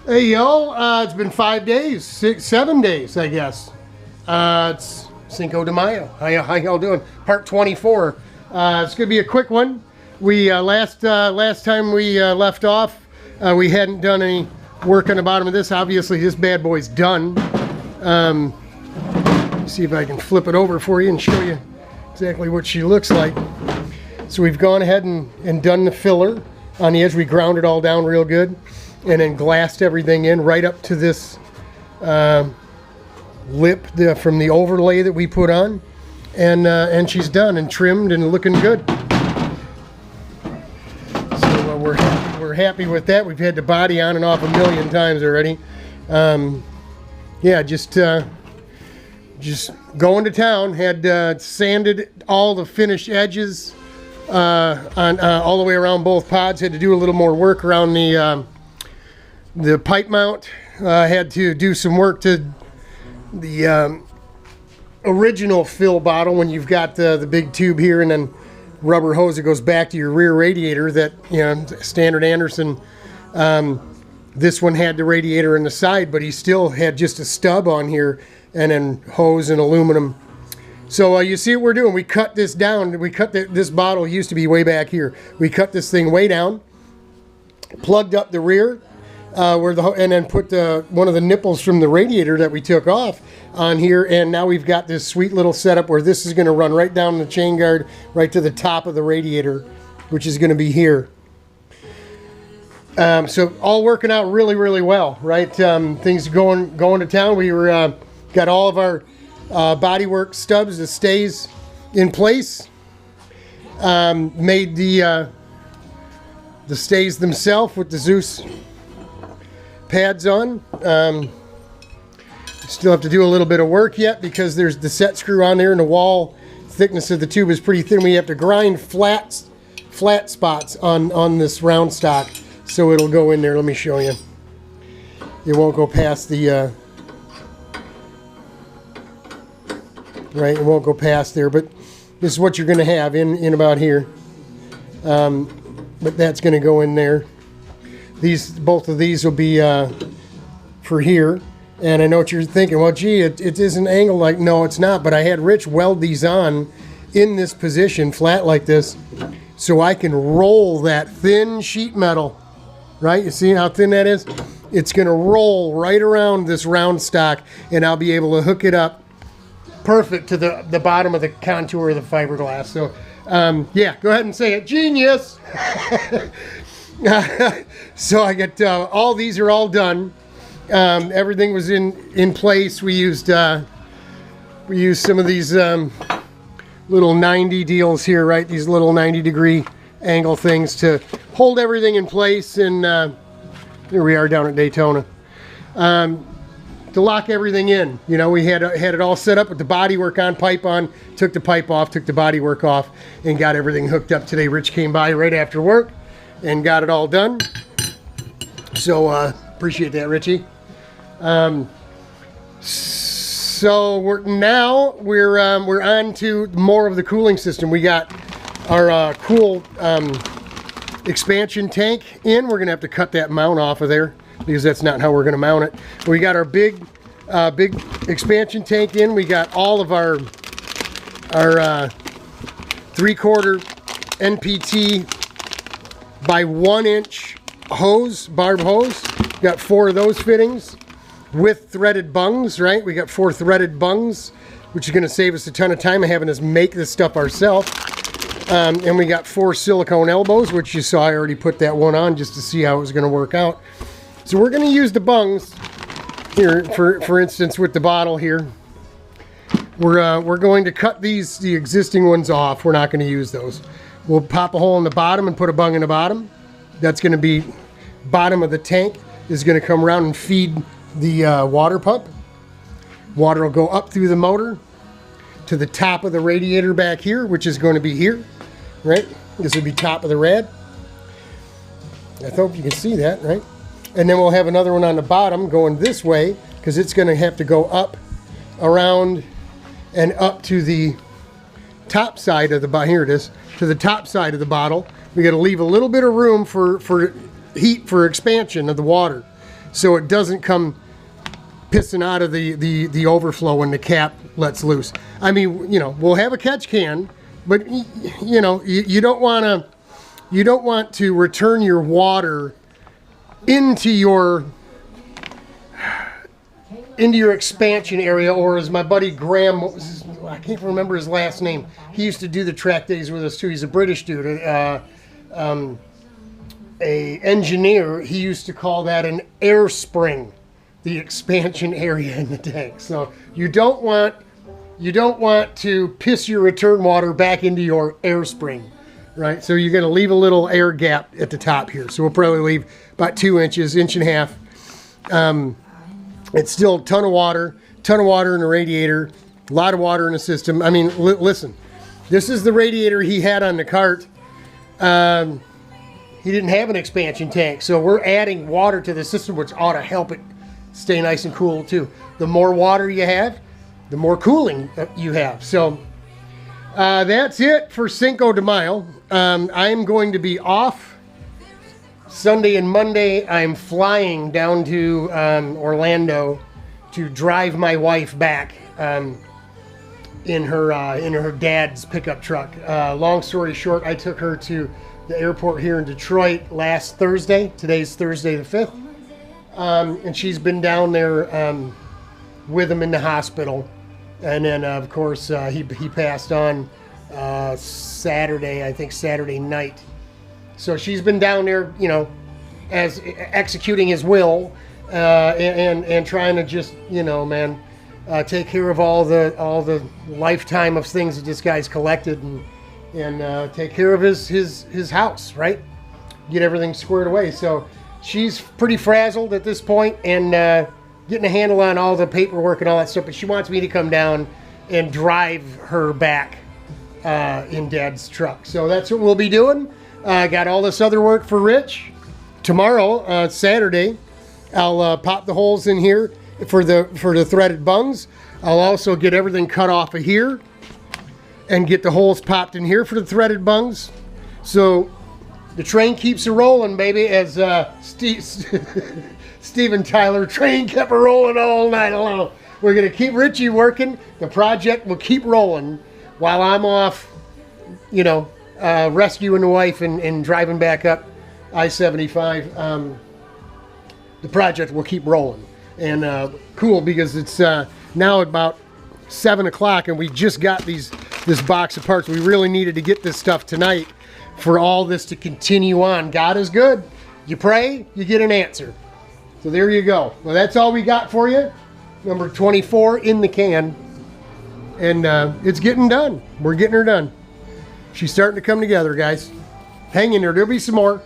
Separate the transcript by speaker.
Speaker 1: Hey yo, it's been 5 days, 7 days, I guess. It's Cinco de Mayo. How y'all doing? Part 24. It's gonna be a quick one. We last time we left off, we hadn't done any work on the bottom of this. Obviously, this bad boy's done. See if I can flip it over for you and show you exactly what she looks like. So we've gone ahead and done the filler on the edge. We ground it all down real good, and then glassed everything in right up to this lip from the overlay that we put on, and she's done and trimmed and looking good. So we're happy with that. We've had the body on and off a million times already. Yeah, just going to town. Had sanded all the finished edges on all the way around both pods. Had to do a little more work around the pipe mount. Had to do some work to the original fill bottle when you've got the big tube here and then rubber hose that goes back to your rear radiator. That, you know, standard Anderson. This one had the radiator in the side, but he still had just a stub on here and then hose and aluminum. So you see what we're doing. We cut this down. We cut this bottle used to be way back here. We cut this thing way down, plugged up the rear, and then put one of the nipples from the radiator that we took off on here. And now we've got this sweet little setup where this is going to run right down the chain guard, right to the top of the radiator, which is going to be here. So all working out really, really well, right? Things going to town. We were got all of our bodywork stubs, the stays in place. Made the stays themselves with the Zeus pads on. Still have to do a little bit of work yet because there's the set screw on there and the wall thickness of the tube is pretty thin. We have to grind flat spots on this round stock so it'll go in there. Let me show you. It won't go past the right, it won't go past there, but this is what you're going to have in about here. But that's going to go in there. Both of these will be for here. And I know what you're thinking. Well, gee, it isn't angled like. No, it's not. But I had Rich weld these on in this position, flat like this, so I can roll that thin sheet metal. Right? You see how thin that is? It's going to roll right around this round stock, and I'll be able to hook it up perfect to the bottom of the contour of the fiberglass. So yeah, go ahead and say it. Genius. So I got all these are all done. Everything was in place. We used some of these little 90 deals here, right? These little 90-degree angle things to hold everything in place. And here we are down at Daytona. To lock everything in, you know, we had it all set up with the bodywork on, pipe on, took the pipe off, took the bodywork off, and got everything hooked up today. Rich came by right after work and got it all done. So appreciate that, Richie. So we're on to more of the cooling system. We got our cool expansion tank in. We're gonna have to cut that mount off of there, because that's not how we're going to mount it. We got our big expansion tank in. We got all of our 3/4 NPT by 1 inch hose, barb hose. Got 4 of those fittings with threaded bungs, right? We got 4 threaded bungs, which is going to save us a ton of time of having us make this stuff ourselves. And we got 4 silicone elbows, which you saw I already put that one on just to see how it was going to work out. So we're going to use the bungs here, for instance, with the bottle here. We're going to cut the existing ones off. We're not going to use those. We'll pop a hole in the bottom and put a bung in the bottom. That's going to be bottom of the tank is going to come around and feed the water pump. Water will go up through the motor to the top of the radiator back here, which is going to be here, right? This would be top of the rad. I hope you can see that, right? And then we'll have another one on the bottom going this way, because it's going to have to go up, around, and up to the top side of the bottle. Here it is, to the top side of the bottle. We got to leave a little bit of room for heat, for expansion of the water. so it doesn't come pissing out of the overflow when the cap lets loose. I mean, you know, we'll have a catch can, but you know, you don't want to return your water into your expansion area, or as my buddy Graham, I can't remember his last name. He used to do the track days with us too. He's a British dude, a engineer. He used to call that an air spring, the expansion area in the tank. So you don't want to piss your return water back into your air spring, right? So you're going to leave a little air gap at the top here. So we'll probably leave about 2 inches, inch and a half. It's still a ton of water in the radiator, a lot of water in the system. I mean, listen, this is the radiator he had on the cart. He didn't have an expansion tank, so we're adding water to the system, which ought to help it stay nice and cool too. The more water you have, the more cooling you have. So that's it for Cinco de Mayo. I'm going to be off Sunday and Monday. I'm flying down to Orlando to drive my wife back in her dad's pickup truck. Long story short, I took her to the airport here in Detroit last Thursday. Today's Thursday the 5th. And she's been down there with him in the hospital. And then, of course, he passed on Saturday, I think Saturday night. So she's been down there, you know, as executing his will and trying to just, you know, man, take care of all the lifetime of things that this guy's collected and take care of his house, right? Get everything squared away. So she's pretty frazzled at this point and getting a handle on all the paperwork and all that stuff. But she wants me to come down and drive her back in Dad's truck. So that's what we'll be doing. Got all this other work for Rich. Tomorrow, Saturday, I'll pop the holes in here for the threaded bungs. I'll also get everything cut off of here and get the holes popped in here for the threaded bungs. So the train keeps a rolling, baby, as Steven Tyler, train kept a rolling all night long. We're going to keep Richie working. The project will keep rolling while I'm off, you know, rescuing the wife and driving back up I-75. The project will keep rolling. And cool, because it's now about 7 o'clock and we just got this box of parts. We really needed to get this stuff tonight for all this to continue on. God is good. You pray, you get an answer. So there you go. Well, that's all we got for you. Number 24 in the can. And it's getting done. We're getting her done. She's starting to come together, guys. Hang in there. There'll be some more.